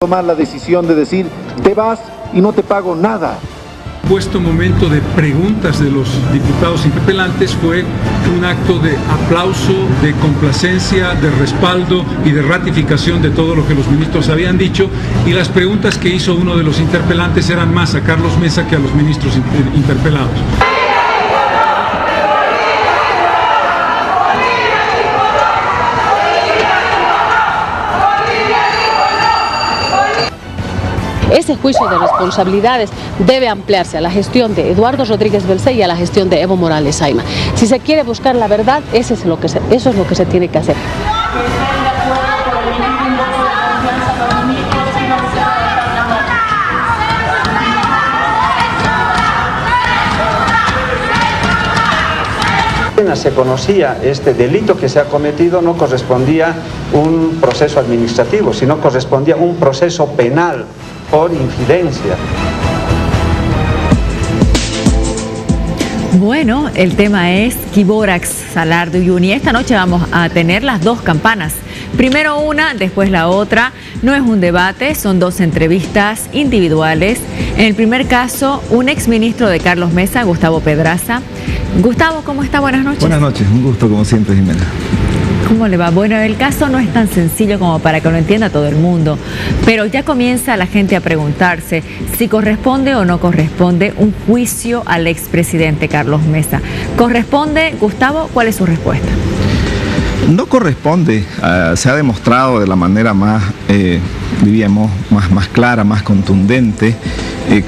tomar la decisión de decir, te vas y no te pago nada. Puesto momento de preguntas de los diputados interpelantes fue un acto de aplauso, de complacencia, de respaldo y de ratificación de todo lo que los ministros habían dicho, y las preguntas que hizo uno de los interpelantes eran más a Carlos Mesa que a los ministros interpelados. Ese juicio de responsabilidades debe ampliarse a la gestión de Eduardo Rodríguez Belcé y a la gestión de Evo Morales Ayma. Si se quiere buscar la verdad, eso es lo que se tiene que hacer. Apenas se conocía este delito que se ha cometido, no correspondía un proceso administrativo, sino correspondía un proceso penal por infidencia. Bueno, el tema es Quiborax, Salar de Uyuni. Esta noche vamos a tener las dos campanas. Primero una, después la otra. No es un debate, son dos entrevistas individuales. En el primer caso, un exministro de Carlos Mesa, Gustavo Pedraza. Gustavo, ¿cómo está? Buenas noches. Buenas noches, un gusto como siempre, Jimena. ¿Cómo le va? Bueno, el caso no es tan sencillo como para que lo entienda todo el mundo, pero ya comienza la gente a preguntarse si corresponde o no corresponde un juicio al expresidente Carlos Mesa. ¿Corresponde, Gustavo? ¿Cuál es su respuesta? No corresponde, se ha demostrado de la manera más, diríamos, más clara, más contundente,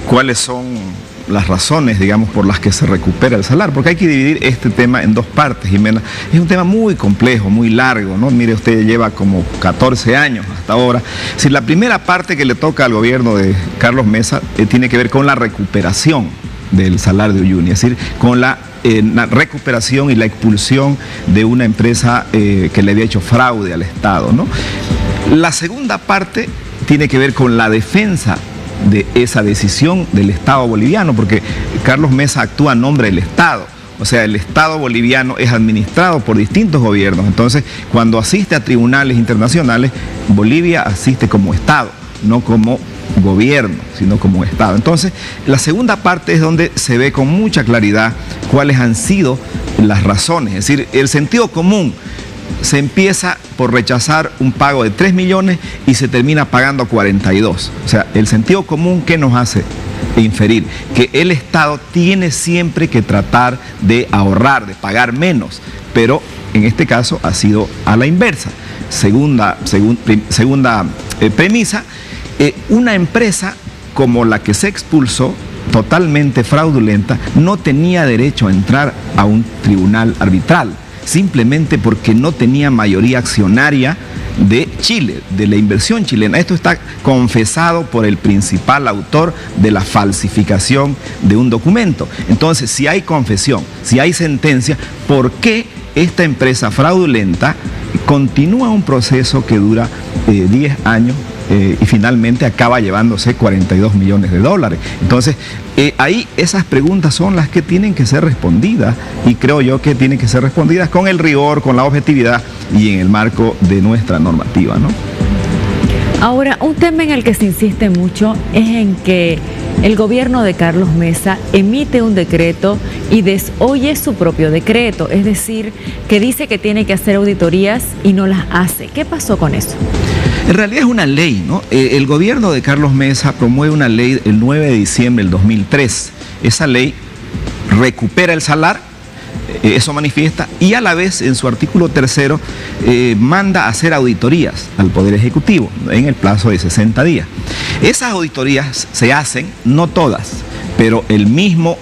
cuáles son las razones, digamos, por las que se recupera el salar, porque hay que dividir este tema en dos partes, Jimena. Es un tema muy complejo, muy largo, ¿no? Mire, usted lleva como 14 años hasta ahora. Si la primera parte que le toca al gobierno de Carlos Mesa tiene que ver con la recuperación del Salar de Uyuni, es decir, con la recuperación y la expulsión de una empresa que le había hecho fraude al Estado, ¿no? La segunda parte tiene que ver con la defensa de esa decisión del Estado boliviano, porque Carlos Mesa actúa a nombre del Estado. O sea, el Estado boliviano es administrado por distintos gobiernos. Entonces, cuando asiste a tribunales internacionales, Bolivia asiste como Estado, no como gobierno, sino como Estado. Entonces, la segunda parte es donde se ve con mucha claridad cuáles han sido las razones. Es decir, el sentido común se empieza por rechazar un pago de 3 millones y se termina pagando 42. O sea, el sentido común, ¿qué nos hace inferir? Que el Estado tiene siempre que tratar de ahorrar, de pagar menos, pero en este caso ha sido a la inversa. Segunda premisa, una empresa como la que se expulsó, totalmente fraudulenta, no tenía derecho a entrar a un tribunal arbitral, simplemente porque no tenía mayoría accionaria de Chile, de la inversión chilena. Esto está confesado por el principal autor de la falsificación de un documento. Entonces, si hay confesión, si hay sentencia, ¿por qué esta empresa fraudulenta continúa un proceso que dura 10 años y finalmente acaba llevándose 42 millones de dólares? Entonces, ahí esas preguntas son las que tienen que ser respondidas, y creo yo que tienen que ser respondidas con el rigor, con la objetividad y en el marco de nuestra normativa, ¿no? Ahora, un tema en el que se insiste mucho es en que el gobierno de Carlos Mesa emite un decreto y desoye su propio decreto, es decir, que dice que tiene que hacer auditorías y no las hace. ¿Qué pasó con eso? En realidad es una ley, ¿no? El gobierno de Carlos Mesa promueve una ley el 9 de diciembre del 2003. Esa ley recupera el salar, eso manifiesta, y a la vez en su artículo 3 manda a hacer auditorías al Poder Ejecutivo en el plazo de 60 días. Esas auditorías se hacen, no todas, pero el mismo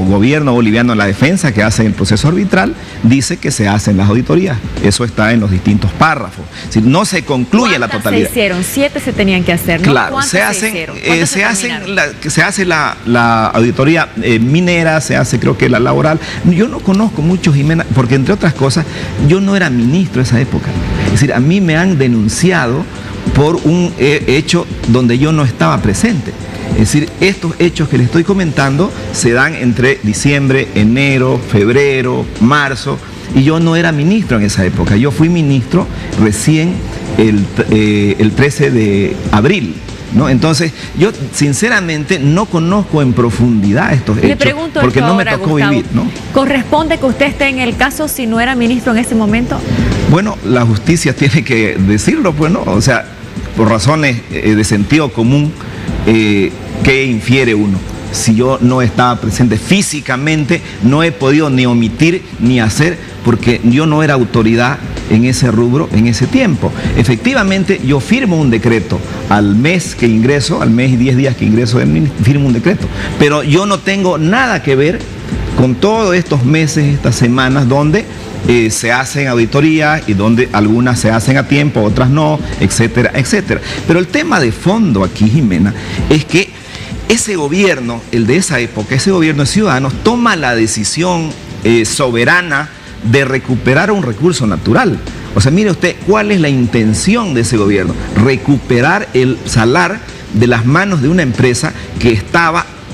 gobierno boliviano en la defensa que hace el proceso arbitral dice que se hacen las auditorías. Eso está en los distintos párrafos. Si no se concluye la totalidad. ¿Cuántas se hicieron? 7 se tenían que hacer, ¿no? Claro, se hace la auditoría minera, se hace creo que la laboral. Yo no conozco mucho, Jimena, porque entre otras cosas yo no era ministro en esa época. Es decir, a mí me han denunciado por un hecho donde yo no estaba presente. Es decir, estos hechos que les estoy comentando se dan entre diciembre, enero, febrero, marzo, y yo no era ministro en esa época. Yo fui ministro recién el 13 de abril, ¿no? Entonces, yo sinceramente no conozco en profundidad estos hechos. Le pregunto porque esto no ahora, me tocó Gustavo. vivir, ¿no? ¿Corresponde que usted esté en el caso si no era ministro en ese momento? Bueno, la justicia tiene que decirlo, pues, ¿no? O sea, por razones de sentido común, ¿qué infiere uno? Si yo no estaba presente físicamente, no he podido ni omitir ni hacer, porque yo no era autoridad en ese rubro en ese tiempo. Efectivamente, yo firmo un decreto al mes que ingreso, al mes y 10 días que ingreso, firmo un decreto, pero yo no tengo nada que ver con todos estos meses, estas semanas, donde se hacen auditorías y donde algunas se hacen a tiempo, otras no, etcétera, etcétera. Pero el tema de fondo aquí, Jimena, es que ese gobierno, el de esa época, ese gobierno de Ciudadanos, toma la decisión soberana de recuperar un recurso natural. O sea, mire usted, ¿cuál es la intención de ese gobierno? Recuperar el salar de las manos de una empresa que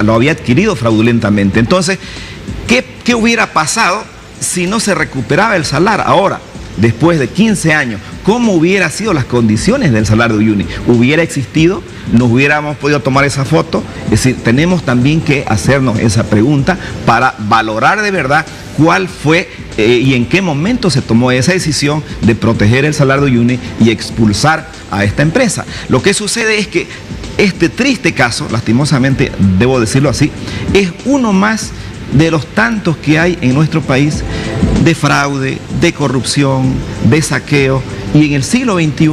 lo había adquirido fraudulentamente. Entonces, ¿qué hubiera pasado si no se recuperaba el salar? Ahora, después de 15 años, ¿cómo hubieran sido las condiciones del salar de Uyuni? ¿Hubiera existido? ¿Nos hubiéramos podido tomar esa foto? Es decir, tenemos también que hacernos esa pregunta para valorar de verdad cuál fue y en qué momento se tomó esa decisión de proteger el salar de Uyuni y expulsar a esta empresa. Lo que sucede es que este triste caso, lastimosamente debo decirlo así, es uno más de los tantos que hay en nuestro país de fraude, de corrupción, de saqueo. Y en el siglo XXI,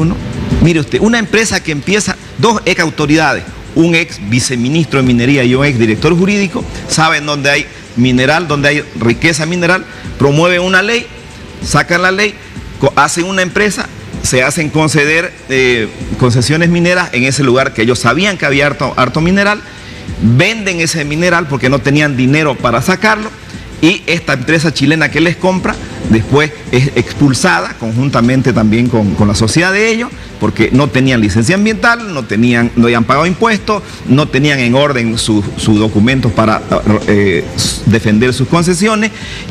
mire usted, una empresa que empieza, dos ex autoridades, un ex viceministro de minería y un ex director jurídico, saben dónde hay mineral, dónde hay riqueza mineral, promueven una ley, sacan la ley, hacen una empresa, se hacen conceder concesiones mineras en ese lugar que ellos sabían que había harto mineral, venden ese mineral porque no tenían dinero para sacarlo, y esta empresa chilena que les compra después es expulsada conjuntamente también con la sociedad de ellos, porque no tenían licencia ambiental, no habían pagado impuestos, no tenían en orden sus documentos para defender sus concesiones,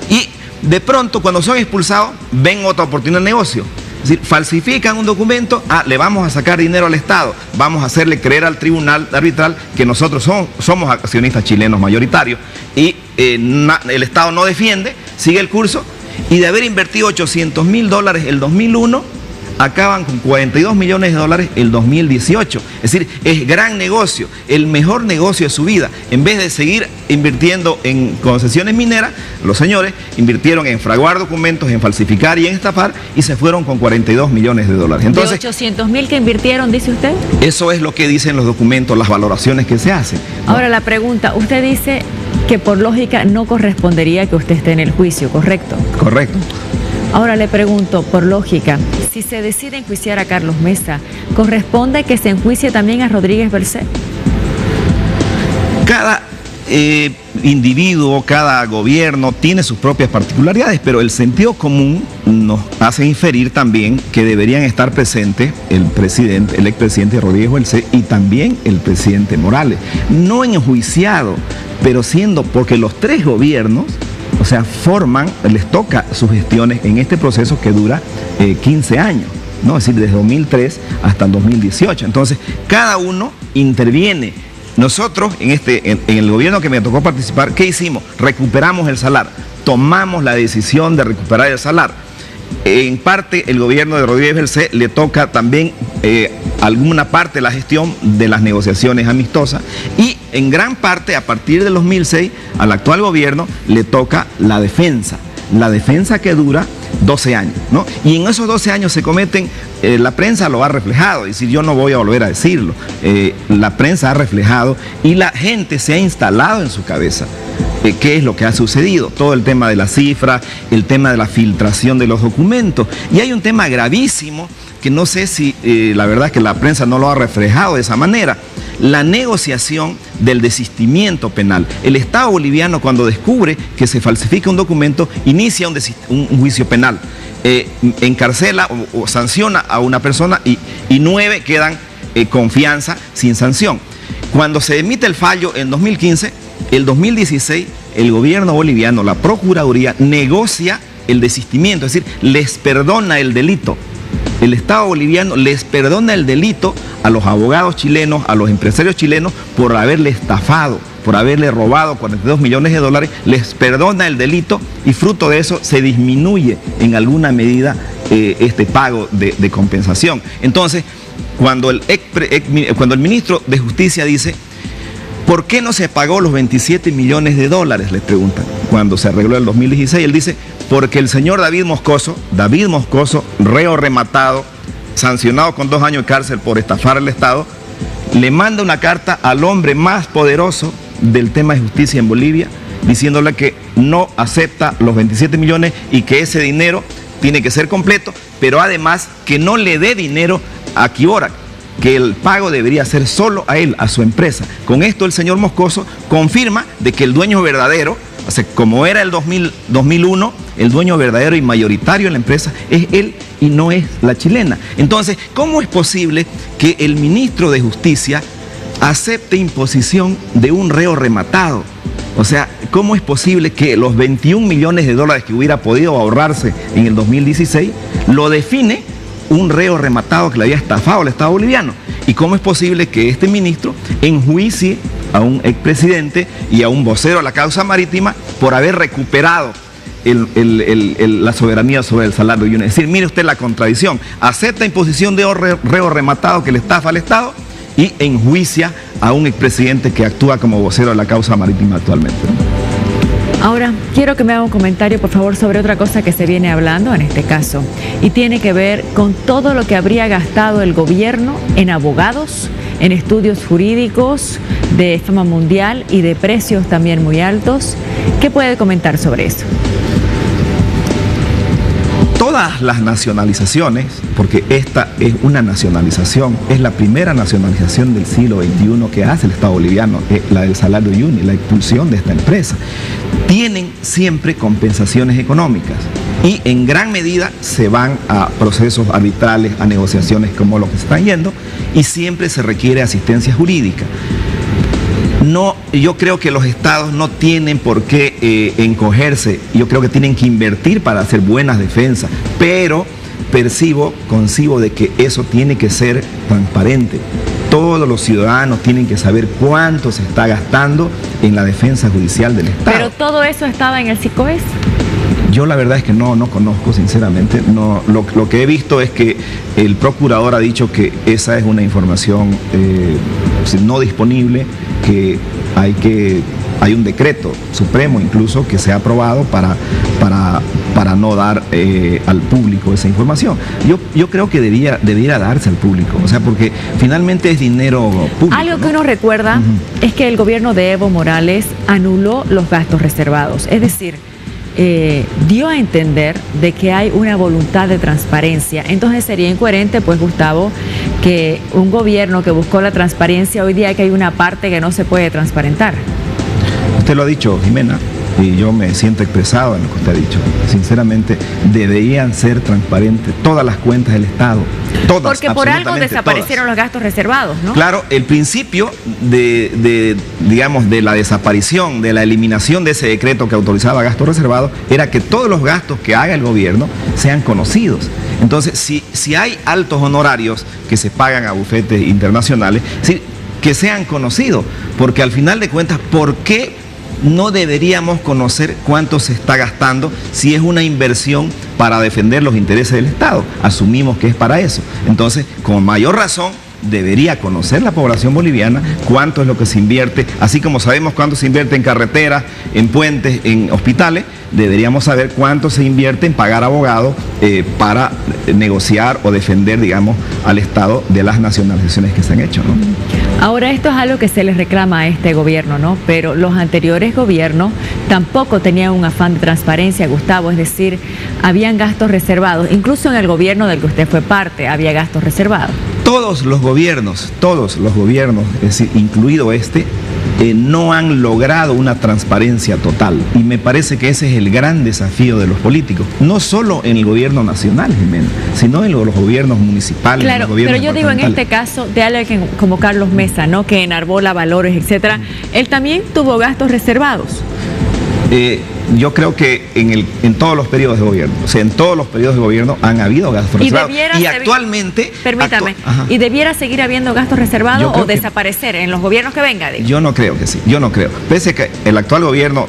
y de pronto cuando son expulsados ven otra oportunidad de negocio. Es decir, falsifican un documento, le vamos a sacar dinero al Estado, vamos a hacerle creer al tribunal arbitral que nosotros somos accionistas chilenos mayoritarios, y el Estado no defiende, sigue el curso, y de haber invertido $800.000 el 2001, acaban con $42 millones el 2018. Es decir, es gran negocio, el mejor negocio de su vida. En vez de seguir invirtiendo en concesiones mineras, los señores invirtieron en fraguar documentos, en falsificar y en estafar, y se fueron con $42 millones. Entonces, ¿de 800.000 que invirtieron, dice usted? Eso es lo que dicen los documentos, las valoraciones que se hacen, ¿no? Ahora la pregunta, usted dice que por lógica no correspondería que usted esté en el juicio, ¿correcto? Correcto. Ahora le pregunto, por lógica, si se decide enjuiciar a Carlos Mesa, ¿corresponde que se enjuicie también a Rodríguez Belcé? Cada individuo, cada gobierno tiene sus propias particularidades, pero el sentido común nos hace inferir también que deberían estar presentes el expresidente Rodríguez Belcé y también el presidente Morales. No enjuiciado, pero porque los tres gobiernos, o sea, les toca sus gestiones en este proceso que dura 15 años, ¿no? Es decir, desde 2003 hasta el 2018. Entonces, cada uno interviene. Nosotros, en el gobierno que me tocó participar, ¿qué hicimos? Recuperamos el salar, tomamos la decisión de recuperar el salar. En parte, el gobierno de Rodríguez Belcé le toca también alguna parte de la gestión de las negociaciones amistosas, y en gran parte, a partir del 2006, al actual gobierno le toca la defensa que dura 12 años, ¿no? Y en esos 12 años se cometen, la prensa lo ha reflejado, es decir, yo no voy a volver a decirlo, la prensa ha reflejado y la gente se ha instalado en su cabeza qué es lo que ha sucedido, todo el tema de la cifra, el tema de la filtración de los documentos, y hay un tema gravísimo que no sé si la verdad es que la prensa no lo ha reflejado de esa manera: la negociación del desistimiento penal. El Estado boliviano, cuando descubre que se falsifica un documento, inicia un juicio penal, encarcela o sanciona a una persona, y 9 quedan con fianza sin sanción. Cuando se emite el fallo en 2015, el 2016, el gobierno boliviano, la Procuraduría, negocia el desistimiento, es decir, les perdona el delito. el Estado boliviano les perdona el delito a los abogados chilenos, a los empresarios chilenos, por haberle estafado, por haberle robado 42 millones de dólares, les perdona el delito y fruto de eso se disminuye en alguna medida este pago de compensación. Entonces, cuando el ministro de Justicia dice, ¿por qué no se pagó los 27 millones de dólares? Les preguntan. Cuando se arregló el 2016, él dice, porque el señor David Moscoso, reo rematado, sancionado con 2 años de cárcel por estafar al Estado, le manda una carta al hombre más poderoso del tema de justicia en Bolivia, diciéndole que no acepta los 27 millones y que ese dinero tiene que ser completo, pero además que no le dé dinero a Quibórax, que el pago debería ser solo a él, a su empresa. Con esto el señor Moscoso confirma de que el dueño verdadero, o sea, como era el 2001, el dueño verdadero y mayoritario en la empresa es él y no es la chilena. Entonces, ¿cómo es posible que el ministro de Justicia acepte imposición de un reo rematado? O sea, ¿cómo es posible que los 21 millones de dólares que hubiera podido ahorrarse en el 2016 lo define un reo rematado que le había estafado al Estado boliviano? ¿Y cómo es posible que este ministro enjuicie a un expresidente y a un vocero de la causa marítima por haber recuperado la soberanía sobre el salario y es decir, mire usted la contradicción, acepta imposición de reo rematado que le estafa al Estado y enjuicia a un expresidente que actúa como vocero de la causa marítima actualmente? Ahora, quiero que me haga un comentario, por favor, sobre otra cosa que se viene hablando en este caso, y tiene que ver con todo lo que habría gastado el gobierno en abogados, en estudios jurídicos de fama mundial y de precios también muy altos. ¿Qué puede comentar sobre eso? Todas las nacionalizaciones, porque esta es una nacionalización, es la primera nacionalización del siglo XXI que hace el Estado boliviano, la del Salario Uyuni, la expulsión de esta empresa, tienen siempre compensaciones económicas y en gran medida se van a procesos arbitrales, a negociaciones como lo que se están yendo, y siempre se requiere asistencia jurídica. No, yo creo que los estados no tienen por qué encogerse, yo creo que tienen que invertir para hacer buenas defensas, pero concibo de que eso tiene que ser transparente. Todos los ciudadanos tienen que saber cuánto se está gastando en la defensa judicial del Estado. ¿Pero todo eso estaba en el SICOES? Yo la verdad es que no conozco, sinceramente. No, lo que he visto es que el procurador ha dicho que esa es una información no disponible, que hay un decreto supremo incluso que se ha aprobado para no dar al público esa información. Yo creo que debiera darse al público, o sea, porque finalmente es dinero público. Algo que uno recuerda es que el gobierno de Evo Morales anuló los gastos reservados, es decir, dio a entender de que hay una voluntad de transparencia. Entonces sería incoherente, pues, Gustavo, que un gobierno que buscó la transparencia, hoy día que hay una parte que no se puede transparentar. Usted lo ha dicho, Jimena, y yo me siento expresado en lo que usted ha dicho. Sinceramente, deberían ser transparentes todas las cuentas del Estado. Todas, porque por algo desaparecieron los gastos reservados, ¿no? Claro, el principio de la desaparición, de la eliminación de ese decreto que autorizaba gastos reservados, era que todos los gastos que haga el gobierno sean conocidos. Entonces, si hay altos honorarios que se pagan a bufetes internacionales, sí, que sean conocidos, porque al final de cuentas, ¿por qué no deberíamos conocer cuánto se está gastando si es una inversión para defender los intereses del Estado? Asumimos que es para eso. Entonces, con mayor razón, debería conocer la población boliviana cuánto es lo que se invierte, así como sabemos cuánto se invierte en carreteras, en puentes, en hospitales, deberíamos saber cuánto se invierte en pagar abogados para negociar o defender, digamos, al Estado de las nacionalizaciones que se han hecho, ¿no? Ahora, esto es algo que se les reclama a este gobierno, ¿no? Pero los anteriores gobiernos tampoco tenían un afán de transparencia, Gustavo, es decir, habían gastos reservados, incluso en el gobierno del que usted fue parte, había gastos reservados. Todos los gobiernos, es decir, incluido este, no han logrado una transparencia total. Y me parece que ese es el gran desafío de los políticos, no solo en el gobierno nacional, Jimena, sino en los gobiernos municipales. Claro, pero yo digo en este caso de alguien como Carlos Mesa, ¿no?, que enarbola valores, etcétera, él también tuvo gastos reservados. Yo creo que en todos los periodos de gobierno, o sea, en todos los periodos de gobierno han habido gastos reservados. Y actualmente... Permítame, ¿y debiera seguir habiendo gastos reservados o desaparecer en los gobiernos que vengan? Yo no creo que sí, yo no creo. Pese a que el actual gobierno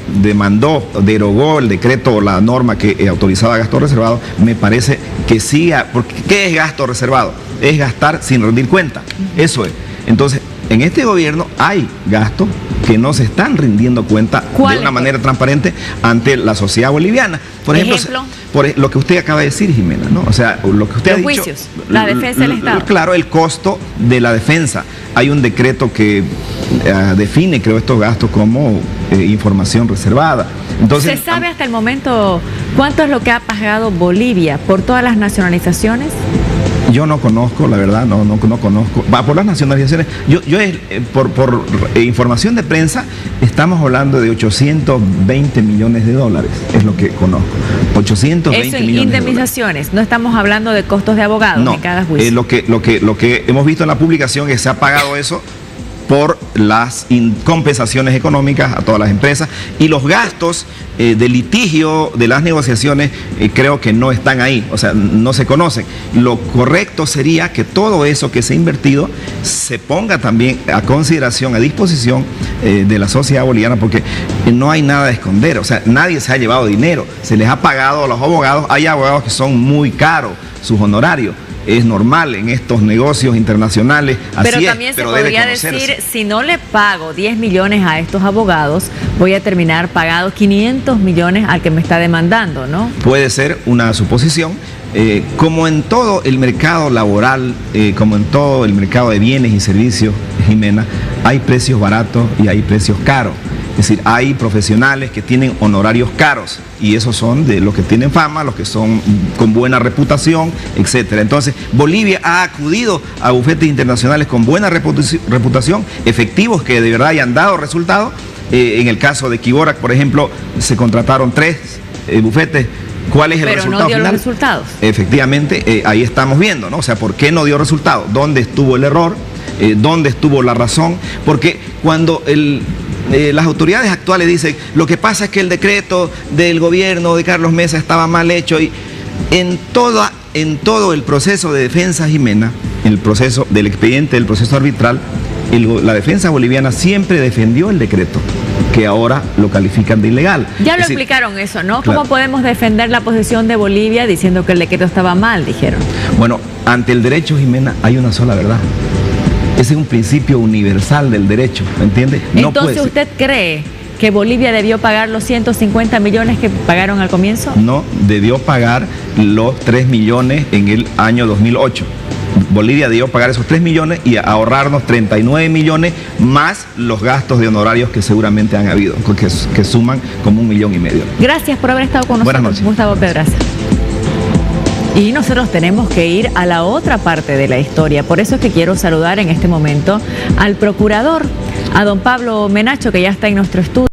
derogó el decreto o la norma que autorizaba gastos reservados, me parece que siga, porque ¿qué es gasto reservado? Es gastar sin rendir cuenta, eso es. Entonces, en este gobierno hay gastos que no se están rindiendo cuenta de una manera transparente ante la sociedad boliviana. Por ejemplo, lo que usted acaba de decir, Jimena, ¿no? O sea, lo que usted ha dicho. Los juicios, la defensa del Estado. Claro, el costo de la defensa. Hay un decreto que define, creo, estos gastos como información reservada. Entonces, ¿se sabe hasta el momento cuánto es lo que ha pagado Bolivia por todas las nacionalizaciones? Yo no conozco, la verdad, no conozco. Por las nacionalizaciones, por información de prensa, estamos hablando de 820 millones de dólares, es lo que conozco. 820 Eso, millones indemnizaciones, no estamos hablando de costos de abogados en cada juicio. Lo que hemos visto en la publicación es que se ha pagado eso por las compensaciones económicas a todas las empresas, y los gastos de litigio de las negociaciones creo que no están ahí, o sea, no se conocen. Lo correcto sería que todo eso que se ha invertido se ponga también a consideración, a disposición de la sociedad boliviana, porque no hay nada de esconder, o sea, nadie se ha llevado dinero, se les ha pagado a los abogados. Hay abogados que son muy caros sus honorarios. Es normal en estos negocios internacionales, así pero también se podría decir, si no le pago 10 millones a estos abogados, voy a terminar pagado 500 millones al que me está demandando, ¿no? Puede ser una suposición. Como en todo el mercado laboral, como en todo el mercado de bienes y servicios, Jimena, hay precios baratos y hay precios caros. Es decir, hay profesionales que tienen honorarios caros, y esos son de los que tienen fama, los que son con buena reputación, etcétera. Entonces, Bolivia ha acudido a bufetes internacionales con buena reputación, efectivos, que de verdad hayan dado resultados. En el caso de Quiborac, por ejemplo, se contrataron 3 bufetes. ¿Cuál es el resultado final? Pero no dio los resultados. Efectivamente, ahí estamos viendo, ¿no? O sea, ¿por qué no dio resultado? ¿Dónde estuvo el error? ¿Dónde estuvo la razón? Porque cuando las autoridades actuales dicen, lo que pasa es que el decreto del gobierno de Carlos Mesa estaba mal hecho, y en todo el proceso de defensa, Jimena, el proceso del expediente, del proceso arbitral, la defensa boliviana siempre defendió el decreto, que ahora lo califican de ilegal. Ya lo explicaron eso, ¿no? Claro. ¿Cómo podemos defender la posición de Bolivia diciendo que el decreto estaba mal, dijeron? Bueno, ante el derecho, Jimena, hay una sola verdad. Ese es un principio universal del derecho, ¿me entiende? No. Entonces, ¿usted cree que Bolivia debió pagar los 150 millones que pagaron al comienzo? No, debió pagar los 3 millones en el año 2008. Bolivia debió pagar esos 3 millones y ahorrarnos 39 millones más los gastos de honorarios que seguramente han habido, que suman como 1,5 millones. Gracias por haber estado con nosotros. Buenas noches. Gustavo Pedraza. Y nosotros tenemos que ir a la otra parte de la historia. Por eso es que quiero saludar en este momento al procurador, a don Pablo Menacho, que ya está en nuestro estudio.